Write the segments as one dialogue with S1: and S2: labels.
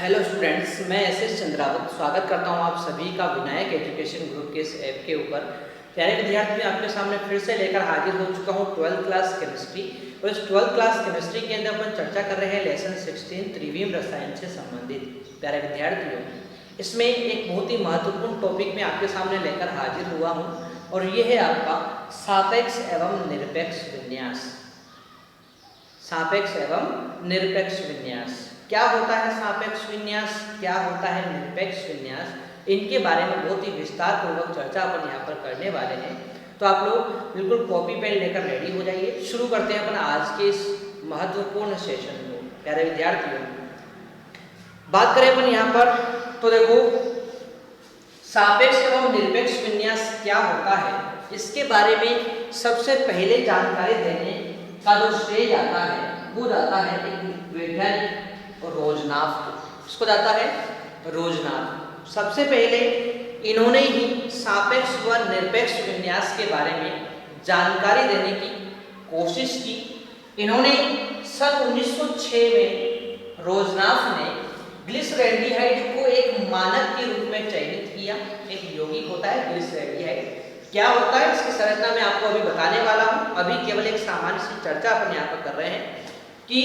S1: Hello students, मैं S Chandrawat स्वागत करता हूं आप सभी का विनायक एजुकेशन ग्रुप के इस ऐप के ऊपर। प्यारे विद्यार्थियों, आपके सामने फिर से लेकर हाजिर हो चुका हूं 12th क्लास केमिस्ट्री। और इस 12th क्लास केमिस्ट्री के अंदर अपन चर्चा कर रहे हैं लेसन 16 त्रिविम रसायन से संबंधित। प्यारे विद्यार्थियों, इसमें एक बहुत ही महत्वपूर्ण टॉपिक में आपके सामने लेकर हाजिर हुआ हूँ और ये है आपका सापेक्ष एवं निरपेक्ष विन्यास। सापेक्ष एवं निरपेक्ष विन्यास क्या होता है? सापेक्ष विन्यास क्या होता है? निरपेक्ष विन्यास, इनके बारे में बहुत ही विस्तार पूर्वक चर्चा अपन यहाँ पर करने वाले हैं। तो आप लोग बिल्कुल कॉपी पेन लेकर रेडी हो जाइए। शुरू करते हैं अपन आज के इस महत्वपूर्ण सेशन को। प्यारे विद्यार्थियों, बात करें अपन यहाँ पर तो देखो, सापेक्ष एवं निरपेक्ष विन्यास क्या होता है, इसके बारे में सबसे पहले जानकारी देने का जो श्रेय जाता है वो जाता है एक वैज्ञानिक रोजनाव को। इसको जाता है रोजनाव। सबसे पहले इन्होंने ही सापेक्ष व निरपेक्ष विन्यास के बारे में जानकारी देने की कोशिश की। इन्होंने सन 1906 में रोजनाव ने ग्लिसरैल्डिहाइड को एक मानक के रूप में चयनित किया। एक यौगिक होता है ग्लिसरैल्डिहाइड, क्या होता है इसकी संरचना मैं आपको अभी बताने वाला हूं। अभी केवल एक सामान्य सी चर्चा अपन यहाँ पर कर रहे हैं कि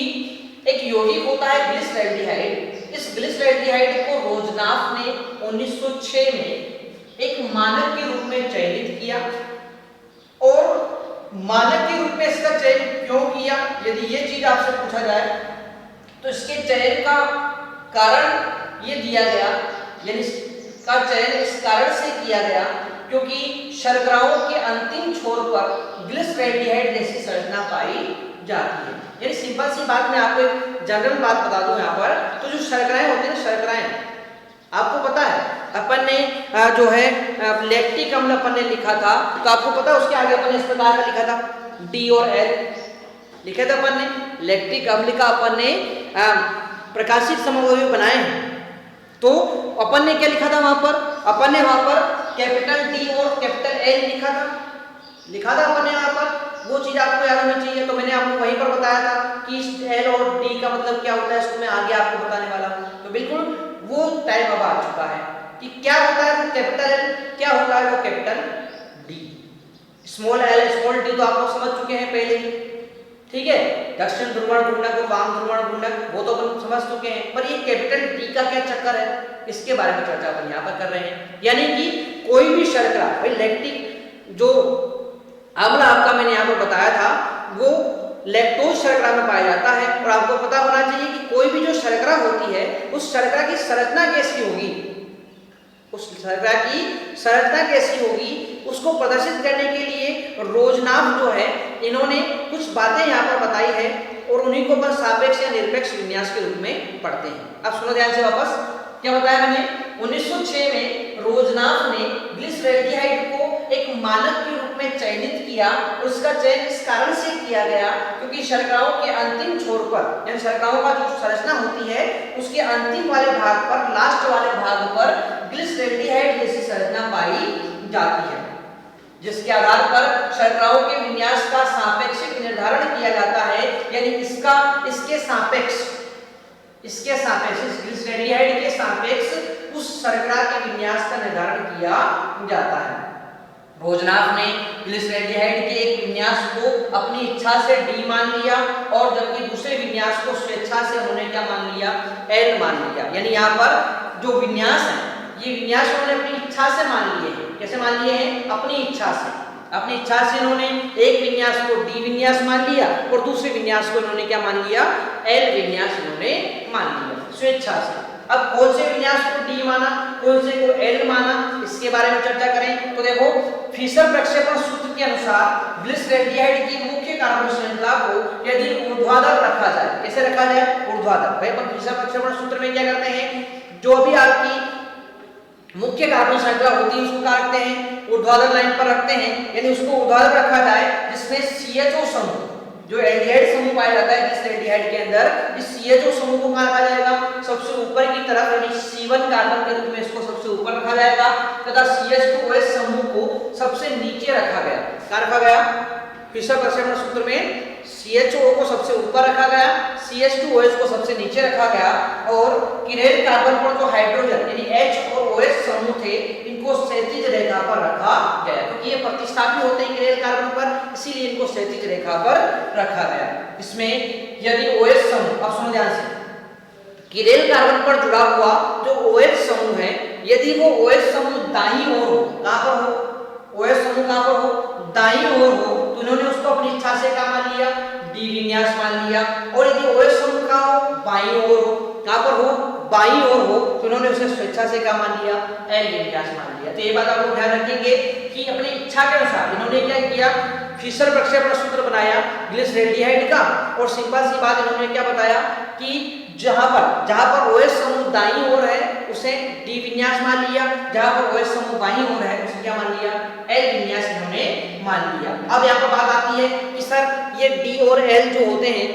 S1: एक यौगिक होता है ग्लिसरैल्डिहाइड। इस ग्लिसरैल्डिहाइड को रोजनाव ने 1906 में एक मानक के रूप में चयनित किया। और मानक के रूप में इसका चयन क्यों किया, यदि ये चीज आपसे पूछा जाए तो इसके चयन का कारण ये दिया गया, यानी इसका चयन इस कारण से किया गया क्योंकि शर्कराओं के अंतिम छोर पर ग्लिसरैल्डिहाइड जैसी संरचना पाई जाती है। यानी सिंपल सी बात, मैं आपको एक जनरल बात बता दूं यहाँ पर, तो जो शर्कराएं होती है ना, शर्कराएं आपको पता है अपन ने जो है लैक्टिक अम्ल अपन ने लिखा था, तो आपको पता है उसके आगे अपन ने इस प्रकार का लिखा था डी और एल लिखे थे अपन ने। लैक्टिक अम्ल का अपन ने प्रकाशित समूह बनाए हैं, तो अपन ने क्या लिखा था वहां पर? अपन ने वहां पर कैपिटल डी और कैपिटल एल लिखा था अपन ने वहां पर। वो चीज आपको याद होनी चाहिए। तो मैंने आपको वहीं पर बताया था कि इस एल और डी का मतलब क्या होता है, इसको मैं आगे आपको बताने वाला हूं। तो बिल्कुल वो टाइम अब आ चुका है कि क्या होता है वो कैपिटल एल, क्या होता है वो capital D. Small L small D तो आप लोग समझ चुके हैं पहले ही, ठीक है। दक्षिण ध्रुवण गुंडक और वाम ध्रुवण गुंडक वो तो अपन समझ चुके हैं, पर ये कैपिटल डी का क्या चक्कर है, इसके बारे में चर्चा अपन यहाँ पर कर रहे हैं। यानी कि कोई भी शर्करा, भाई लैक्टिक जो अम्ल आपका मैंने यहाँ पर बताया था वो लैक्टोज शर्करा में पाया जाता है। और आपको पता होना चाहिए कि कोई भी जो शर्करा होती है उस शर्करा की संरचना कैसी होगी, उस शर्करा की संरचना कैसी होगी उसको प्रदर्शित करने के लिए रोजनाव जो है इन्होंने कुछ बातें यहाँ पर बताई है और उन्हीं को अपन सापेक्ष या निरपेक्ष विन्यास के रूप में पढ़ते हैं। अब सुनो ध्यान से वापस, क्या बताया मैंने? 1906 में रोजनाव ने ग्लिसरैल्डिहाइड को एक मानक के रूप में चयनित किया। उसका चयन इस कारण से किया गया क्योंकि शर्कराओं के अंतिम छोर पर, यानी शर्कराओं का जो संरचना होती है उसके अंतिम वाले भाग पर, लास्ट वाले भाग पर ग्लिसरैल्डिहाइड जैसी संरचना पाई जाती है, जिसके आधार पर शर्कराओं के विन्यास का सापेक्षिक निर्धारण किया जाता है। यानी इसके सापेक्ष ग्लिसरैल्डिहाइड के सापेक्ष उस शर्करा के विन्यास का निर्धारण किया जाता है। रोजनाव ने ग्लिसरैल्डिहाइड के एक विन्यास को अपनी इच्छा से डी मान लिया और जबकि दूसरे विन्यास को स्वेच्छा से उन्होंने क्या मान लिया? एल मान लिया। यानी यहाँ पर जो विन्यास है ये विन्यास उन्होंने अपनी इच्छा से मान लिए हैं। कैसे मान लिए हैं? अपनी इच्छा से। अपनी इच्छा से इन्होंने एक विन्यास को डी विन्यास मान लिया और दूसरे विन्यास को इन्होंने क्या मान लिया? एल विन्यास इन्होंने मान लिया स्वेच्छा से। अब कौन से विन्यास को डी माना, कौन से को एल माना, इसके बारे में चर्चा करें। तो देखो, फिशर प्रक्षेपण सूत्र के अनुसार ग्लिसरैल्डिहाइड की मुख्य कार्बन श्रृंखला को यदि ऊर्ध्वाधर रखा जाए, कैसे रखा जाए? ऊर्ध्वाधर। भाई अपन फिशर प्रक्षेपण सूत्र में क्या करते हैं, जो भी आपकी मुख्य कार्बन श्रृंखला होती है उसको क्या रखते हैं? ऊर्ध्वाधर लाइन पर रखते हैं। यानी उसको ऊर्ध्वाधर रखा जाए जिसमें CHO समूह, जो एल्डिहाइड समूह पाया जाता है ग्लिसरैल्डिहाइड के अंदर, इस CHO समूह को कहाँ रखा जाएगा? सबसे ऊपर की तरफ, यानी C1 कार्बन के रूप में इसको सबसे ऊपर रखा जाएगा तथा CH2OH समूह को सबसे नीचे रखा गया। कहाँ रखा गया? फिशर प्रक्षेपण सूत्र में CHO को सबसे ऊपर रखा गया, CH2OH को सबसे नीचे रखा गया और किरेल कार्बन पर जो हाइड्रोजन यानी H और OH समूह थे इनको क्षैतिज रेखा पर रखा गया, क्योंकि ये प्रतिस्थापी होते हैं किरेल कार्बन पर, इसीलिए इनको क्षैतिज रेखा पर रखा गया। इसमें यदि OH समूह, अब सुनो ध्यान से, किरेल कार्बन पर जुड़ा हुआ जो OH समूह है, यदि वो OH समूह दाईं ओर हो, कहां पर हो, OH समूह कहां पर हो, दाईं ओर हो, तो इन्होंने उसको अपनी इच्छा से क्या मान लिया, डी विन्यास मान लिया। और यदि OH समूह कहां हो, बाईं ओर हो, कहां पर हो, बाईं ओर हो, तो इन्होंने उसे स्वेच्छा से क्या मान लिया, एल विन्यास मान लिया। तो ये बात आप लोग ध्यान रखेंगे कि अपनी इच्छा के अनुसार इन्होंने क्या किया, फिशर प्रक्षेपण सूत्र बनाया ग्लिसरेल्डिहाइड का, और सिंपल सी बात इन्होंने क्या बताया कि जहां पर OH समूह दाईं ओर है उसे डी विन्यास मान लिया, जहां पर OH समूह बाईं ओर है उसे क्या मान लिया, एल विन्यास इन्होंने मान लिया। अब यहाँ पर बात आती है कि सर ये डी और एल जो होते हैं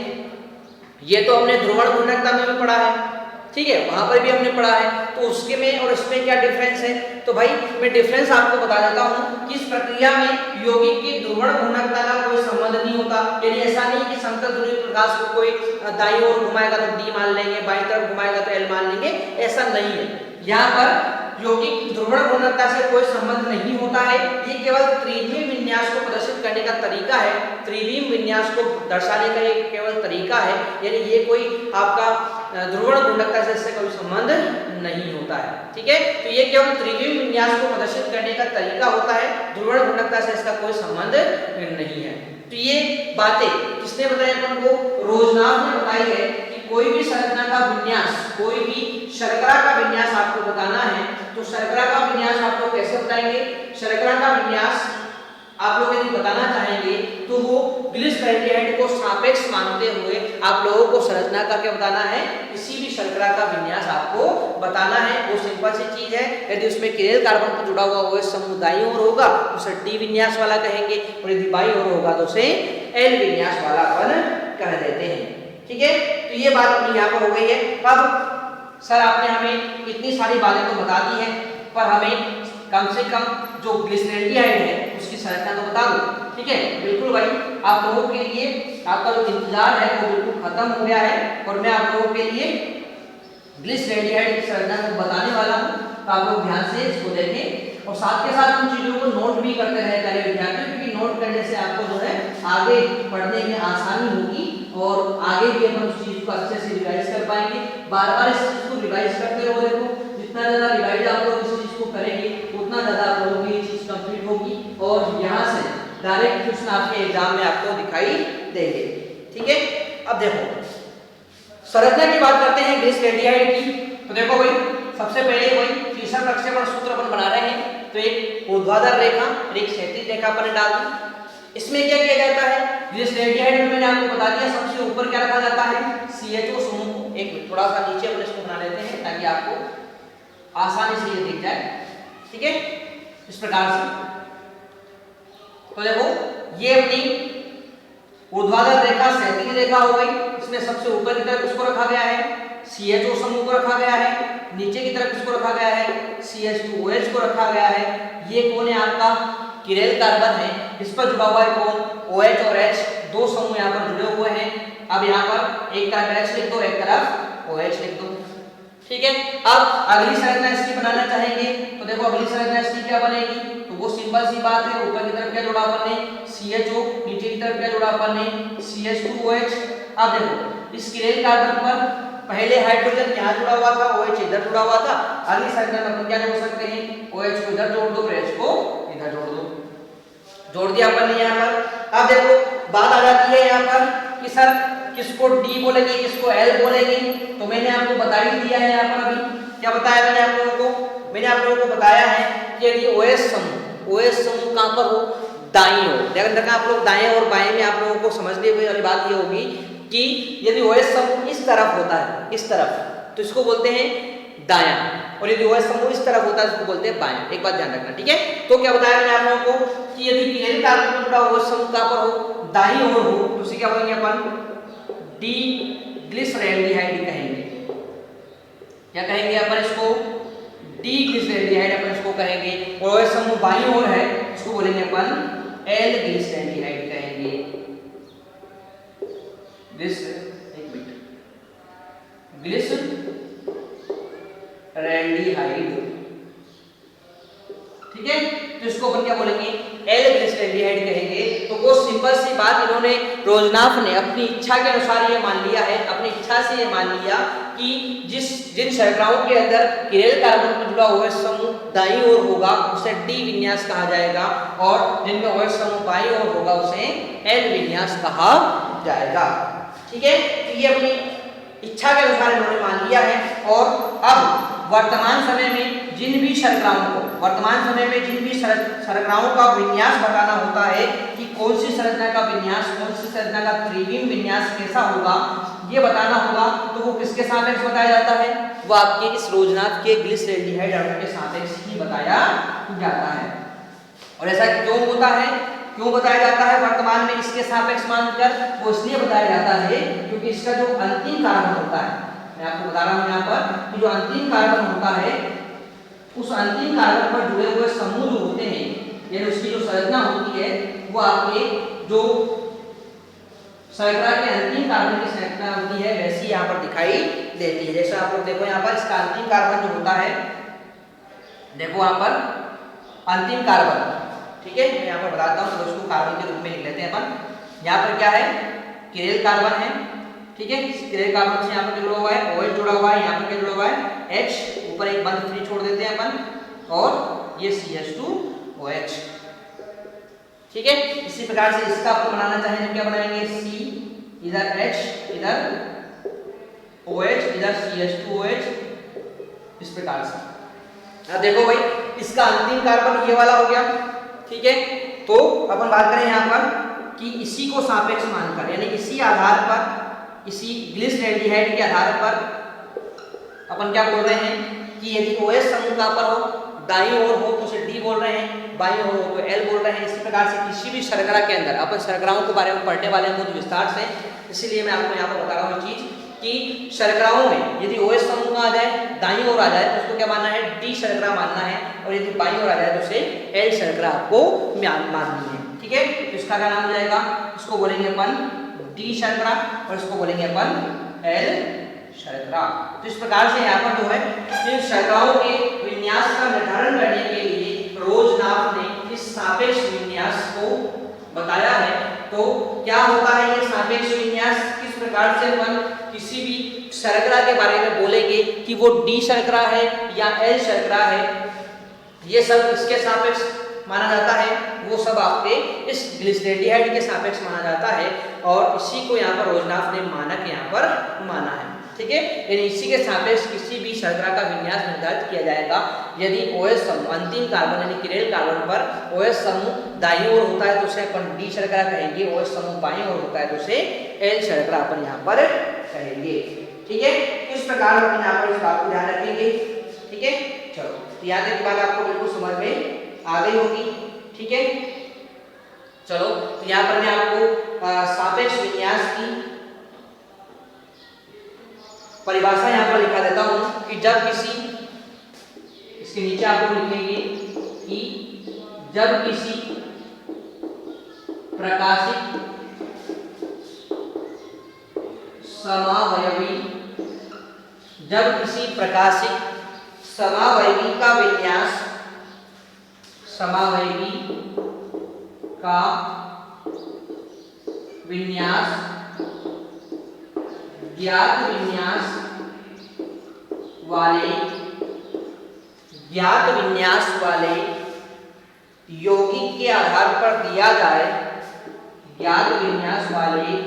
S1: ये तो हमने ध्रुवण घूर्णकता में भी पढ़ा है, ठीक है, वहां पर भी हमने पढ़ा है, तो उसके में और इसमें क्या डिफरेंस है। तो भाई मैं डिफरेंस आपको बता देता हूं कि इस प्रक्रिया में यौगिक की ध्रुवण घूर्णकता का कोई संबंध नहीं होता, यानी ऐसा नहीं कि समतल ध्रुवीय प्रकाश को कोई दाईं ओर घुमाएगा तो डी मान लेंगे, बाईं तरफ घुमाएगा तो एल मान लेंगे, ऐसा नहीं है। यहाँ पर यौगिक ध्रुवण घूर्णकता से कोई संबंध नहीं होता है, ये केवल त्रिविम विन्यास को प्रदर्शित करने का तरीका है, त्रिविम विन्यास को दर्शाने का एक केवल तरीका है, यानी ये कोई आपका ध्रुवण घूर्णकता से इससे कोई संबंध नहीं होता है, ठीक है। तो ये केवल त्रिविम विन्यास को प्रदर्शित करने का तरीका होता है, ध्रुवण घूर्णकता से इसका कोई संबंध नहीं है। तो ये बातें किसने बताई अपन को, रोजनाथ ने बताई है कि कोई भी संरचना का विन्यास, कोई भी शर्करा का विन्यास आपको बताना है तो शर्करा का विन्यास आपको कैसे बताएंगे, शर्करा का विन्यास आप लोग यदि बताना चाहेंगे तो वो ग्लिसरेल्डिहाइड को सापेक्ष मानते हुए आप लोगों को संरचना का क्या बताना है, किसी भी शर्करा का विन्यास आपको बताना है। वो सिंपल सी चीज है, यदि उसमें किरेल कार्बन पर जुड़ा हुआ OH समूह दाईं ओर होगा तो उसे डी विन्यास वाला कहेंगे, और यदि बाईं ओर होगा तो उसे एल विन्यास वाला अपन कह देते हैं, ठीक है। तो ये बात अपनी यहाँ पर हो गई है। अब सर आपने हमें इतनी सारी बातें तो बता दी है, पर हमें कम से कम जो ग्लिसरेल्डिहाइड है उसकी संरचना तो बता दो, ठीक है। बिल्कुल भाई, आप लोगों के लिए आपका जो इंतजार है वो बिल्कुल खत्म हो गया है, और मैं आप लोगों के लिए ग्लिसरेल्डिहाइड की संरचना को बताने वाला हूँ, तो आप लोग ध्यान से इसको देखें और साथ के साथ उन चीजों को नोट भी करते रहे प्यारे विद्यार्थियों, क्योंकि नोट करने से आपको जो है आगे पढ़ने में आसानी होगी और आगे भी हम उस चीज को अच्छे से रिवाइज कर पाएंगे। बार बार इस चीज को रिवाइज करते रहो, देखो जितना ज्यादा रिवाइज आप लोग इस चीज को करेंगे उतना ज्यादा आप लोगों की ये चीज कंप्लीट होगी, और यहाँ से डायरेक्ट क्वेश्चन आपके एग्जाम में आपको दिखाई देंगे, ठीक है। अब देखो संरचना की बात करते हैं ग्लिसरेल्डिहाइड की। तो देखो भाई, सबसे पहले वही फिशर प्रक्षेपण सूत्र अपन बना रहे हैं, तो एक ऊर्ध्वाधर रेखा और एक क्षैतिज रेखा अपन डाल दी। इसमें क्या किया जाता है, ग्लिसरेल्डिहाइड में मैंने आपको बता दिया सबसे ऊपर क्या रखा जाता है, CHO समूह को। एक मिनट थोड़ा सा नीचे अपन इसको बना लेते हैं ताकि आपको आसानी से ये दिख जाए, ठीक है, इस प्रकार से। तो देखो ये अपनी ऊर्ध्वाधर रेखा क्षैतिज रेखा हो गई, इसमें सबसे ऊपर की तरफ इसको रखा गया है, CHO समूह को रखा गया है, नीचे की तरफ इसको रखा गया है, CH2OH को रखा गया है। ये कौन है आपका, किरेल कार्बन है, इस पर जुड़ा हुआ है कौन, OH और H, दो समूह यहाँ पर जुड़े हुए हैं। अब यहाँ पर एक तरफ H लिख दो, एक तरफ OH लिख दो, ठीक है। अब अगली संरचना इसकी बनाना चाहेंगे तो देखो अगली संरचना इसकी क्या बनेगी, तो वो सिंपल सी बात है, ऊपर की तरफ क्या जोड़ा अपन ने CHO, नीचे की तरफ क्या जोड़ा अपन ने CH2OH। अब देखो इस किरेल कार्बन पर पहले हाइड्रोजन यहाँ जुड़ा हुआ था, OH इधर जुड़ा हुआ था, अगली संरचना में अपन क्या जोड़ सकते हैं, OH को इधर जोड़ दो, H को इधर जोड़ दो, जोड़ दिया अपन ने यहाँ पर। अब देखो बात आ जाती है यहाँ पर कि सर किसको D बोलेंगे किसको L बोलेंगे, तो मैंने आपको बता ही दिया है। यहाँ पर अभी क्या बताया मैंने आप लोगों को, मैंने आप लोगों को बताया है कि यदि OH समूह कहाँ पर हो, दाईं ओर। देखो आप लोग दाएं और बाएं में आप लोगों को समझने वाली बात ये होगी कि यदि OH समूह इस तरफ होता है, इस तरफ, तो इसको बोलते हैं दायां, और यदि OH समूह इस तरफ होता है इसको बोलते हैं बायां। एक बात ध्यान रखना, ठीक है। तो क्या बताया मैंने आप लोगों को कि यदि किरेल कार्बन पर जुड़ा OH समूह कहाँ पर हो, दाईं ओर हो, तो उसे क्या बोलेंगे अपन, डी ग्लिसरेल्डिहाइड कहेंगे। क्या कहेंगे अपन इसको, डी ग्लिसरेल्डिहाइड अपन इसको कहेंगे। और OH समूह बाईं ओर है, इसको बोलेंगे अपन एल ग्लिसरेल्डिहाइड कहेंगे, तो इसको अपन क्या बोलेंगे, एल ग्लिसरेल्डिहाइड कहेंगे। तो वो सिंपल सी बात इन्होंने रोजनाफ ने अपनी इच्छा के अनुसार ये मान लिया है, अपनी इच्छा से ये मान लिया कि जिन शर्कराओं के अंदर किरेल कार्बन पर जुड़ा OH समूह दाईं ओर होगा उसे डी विन्यास कहा जाएगा, और जिनमें OH समूह बाईं ओर होगा उसे एल विन्यास कहा जाएगा। ठीक है, तो ये अपनी इच्छा के अनुसार इन्होंने मान लिया है। और अब वर्तमान समय में जिन भी शर्कराओं का विन्यास बताना होता है कि कौन सी संरचना का विन्यास, कौन सी संरचना का त्रिविम विन्यास कैसा होगा, ये बताना होगा, तो वो किसके सापेक्ष बताया जाता है, वो आपके इस रोजनाथ के ग्लिसरेल्डिहाइड अणु के सापेक्ष ही बताया जाता है। और ऐसा क्यों होता है, क्यों बताया जाता है वर्तमान में इसके सापेक्ष मानकर, वो इसलिए बताया जाता है क्योंकि इसका जो अंतिम कार्बन होता है, मैं आपको बता रहा हूं यहाँ पर कि जो अंतिम कार्बन होता है उस अंतिम कार्बन पर जुड़े हुए समूह जो होते हैं, यानी उसकी जो संरचना होती है वो आपके जो शर्करा के अंतिम कार्बन की संरचना होती है वैसी यहाँ पर दिखाई देती है। जैसे आप लोग देखो यहाँ पर इसका अंतिम कार्बन जो होता है, देखो यहाँ पर अंतिम कार्बन, ठीक है, मैं यहाँ पर बताता हूँ तो उसको कार्बन के रूप में लिख लेते हैं अपन। यहाँ पर क्या है, किरेल कार्बन है, ठीक है, किरेल कार्बन से यहाँ पर जुड़ा हुआ है OH जुड़ा हुआ है, यहाँ पर क्या जुड़ा हुआ है H, ऊपर एक बंद फ्री छोड़ देते हैं अपन, और ये CH2OH, ठीक है। इसी प्रकार से इसका अपन बनाना चाहें तो क्या बनाएंगे, C इधर H इधर OH इधर CH2OH, इस प्रकार से। अब देखो भाई इसका अंतिम कार्बन ये वाला हो गया, ठीक है। तो अपन बात करें यहाँ पर कि इसी को सापेक्ष मानकर, यानी इसी आधार पर, इसी ग्लिसरेल्डिहाइड के आधार पर अपन क्या बोल रहे हैं कि यदि OH समूह कहाँ पर हो, दाईं ओर हो तो उसे D बोल रहे हैं, बाईं ओर हो तो L बोल रहे हैं। इसी प्रकार से किसी भी शर्करा के अंदर अपन शर्कराओं के बारे में पढ़ने वाले हैं बहुत विस्तार से, इसीलिए मैं आपको यहाँ पर बता रहा हूँ चीज कि शर्कराओं में यदि OH समूह आ जाए, दाईं ओर आ जाए तो उसको क्या मानना है, D शर्करा मानना है, और यदि बाईं ओर आ जाए तो उसे L शर्करा आपको माननी है, ठीक है। तो इसका क्या नाम हो जाएगा, इसको बोलेंगे अपन D शर्करा और इसको बोलेंगे अपन L शर्करा। तो इस प्रकार से यहाँ पर जो है इन शर्कराओं के विन्यास का निर्धारण करने के लिए रोजनाफ ने इस सापेक्ष विन्यास को बताया है। तो क्या होता है ये सापेक्ष विन्यास, किस प्रकार से अपन किसी भी शर्करा के बारे में बोलेंगे कि वो D शर्करा है या L शर्करा है, ये सब इसके सापेक्ष माना जाता है, वो सब आपके इस ग्लिसरेल्डिहाइड के सापेक्ष माना जाता है, और इसी को यहाँ पर रोजनाफ ने मानक यहाँ पर माना है, ठीक है। यानी इसी के सापेक्ष किसी भी शर्करा का विन्यास निर्धारित किया जाएगा। यदि OH समूह अंतिम कार्बन यानी किरेल कार्बन पर OH समूह दाईं ओर होता है तो उसे अपन D शर्करा कहेंगे, OH समूह बाईं ओर होता है तो उसे L शर्करा अपन यहाँ पर कहेंगे, ठीक है। इस प्रकार अपन यहाँ पर इस बात को ध्यान रखेंगे, ठीक है। चलो, तो याद है बात आपको बिल्कुल समझ में आ गई होगी, ठीक है। चलो, तो यहाँ पर मैं आपको सापेक्ष विन्यास की परिभाषा यहाँ पर लिखा देता हूँ कि जब किसी, इसके नीचे आप लोग लिखेंगे कि जब किसी प्रकाशित समावयवी, जब किसी प्रकाशित समावयवी का विन्यास, समावयवी का विन्यास ज्ञात विन्यास वाले यौगिक के आधार पर दिया जाए, ज्ञात विन्यास वाले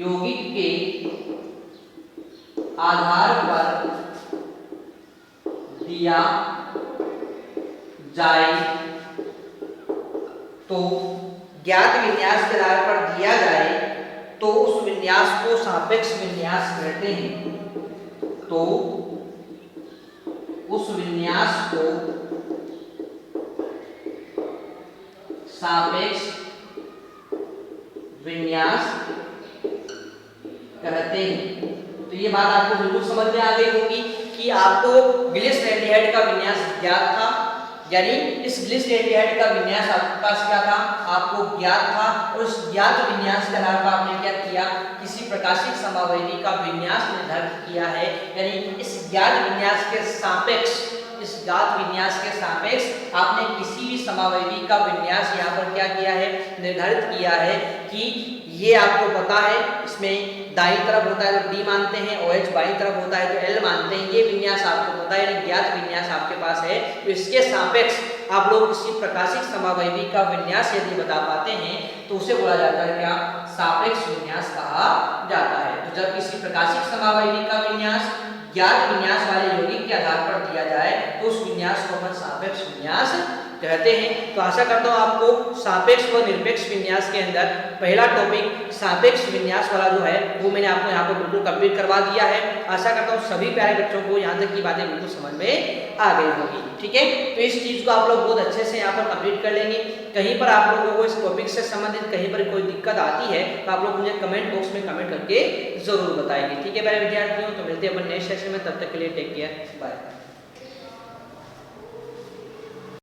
S1: यौगिक के आधार पर दिया जाए, तो ज्ञात विन्यास के आधार पर दिया जाए तो उस विन्यास को सापेक्ष विन्यास कहते हैं। तो उस विन्यास को सापेक्ष विन्यास कहते हैं। तो ये बात आपको बिल्कुल समझ में आ गई होगी कि आपको ग्लिसरेल्डिहाइड का विन्यास ज्ञात था, यानी इस ग्लिसरेल्डिहाइड का विन्यास आपके पास क्या था, आपको ज्ञात था, और उस ज्ञात विन्यास के आधार पर आपने क्या किया, किसी प्रकाशित समावयवी का विन्यास निर्धारित किया है, यानी इस ज्ञात विन्यास के सापेक्ष इस ज्ञात विन्यास के सापेक्ष आपने किसी भी समावयवी का विन्यास यहाँ पर क्या किया है, निर्धारित किया है कि ये आपको पता है, इसमें दाईं तरफ होता है तो D मानते हैं, OH बाईं तरफ होता है तो L मानते हैं। ये विन्यास आपको पता है, ज्ञात विन्यास आपके पास है, तो इसके सापेक्ष आप लोग किसी प्रकाशिक समावयवी का विन्यास यदि बता पाते हैं तो उसे बोला जाता है क्या, सापेक्ष विन्यास कहा जाता है। तो जब किसी प्रकाशिक समावयवी का विन्यास ज्ञात विन्यास वाले यौगिक के आधार पर दिया जाए तो उस विन्यास को अपन सापेक्ष विन्यास कहते हैं। तो आशा करता हूँ आपको सापेक्ष व निरपेक्ष विन्यास के अंदर पहला टॉपिक सापेक्ष विन्यास वाला जो है वो मैंने आपको यहाँ पर बिल्कुल कंप्लीट करवा दिया है। आशा करता हूँ सभी प्यारे बच्चों को यहाँ तक की बातें बिल्कुल समझ में आ गई होगी। ठीक है, तो इस चीज को आप लोग बहुत अच्छे से यहाँ पर कंप्लीट कर लेंगे। कहीं पर आप लोगों को इस टॉपिक से संबंधित कहीं पर कोई दिक्कत आती है तो आप लोग मुझे कमेंट बॉक्स में कमेंट करके जरूर बताएंगे। ठीक है प्यारे विद्यार्थियों, तो मिलते हैं अपन नेक्स्ट सेशन में, तब तक के लिए टेक केयर, बाय।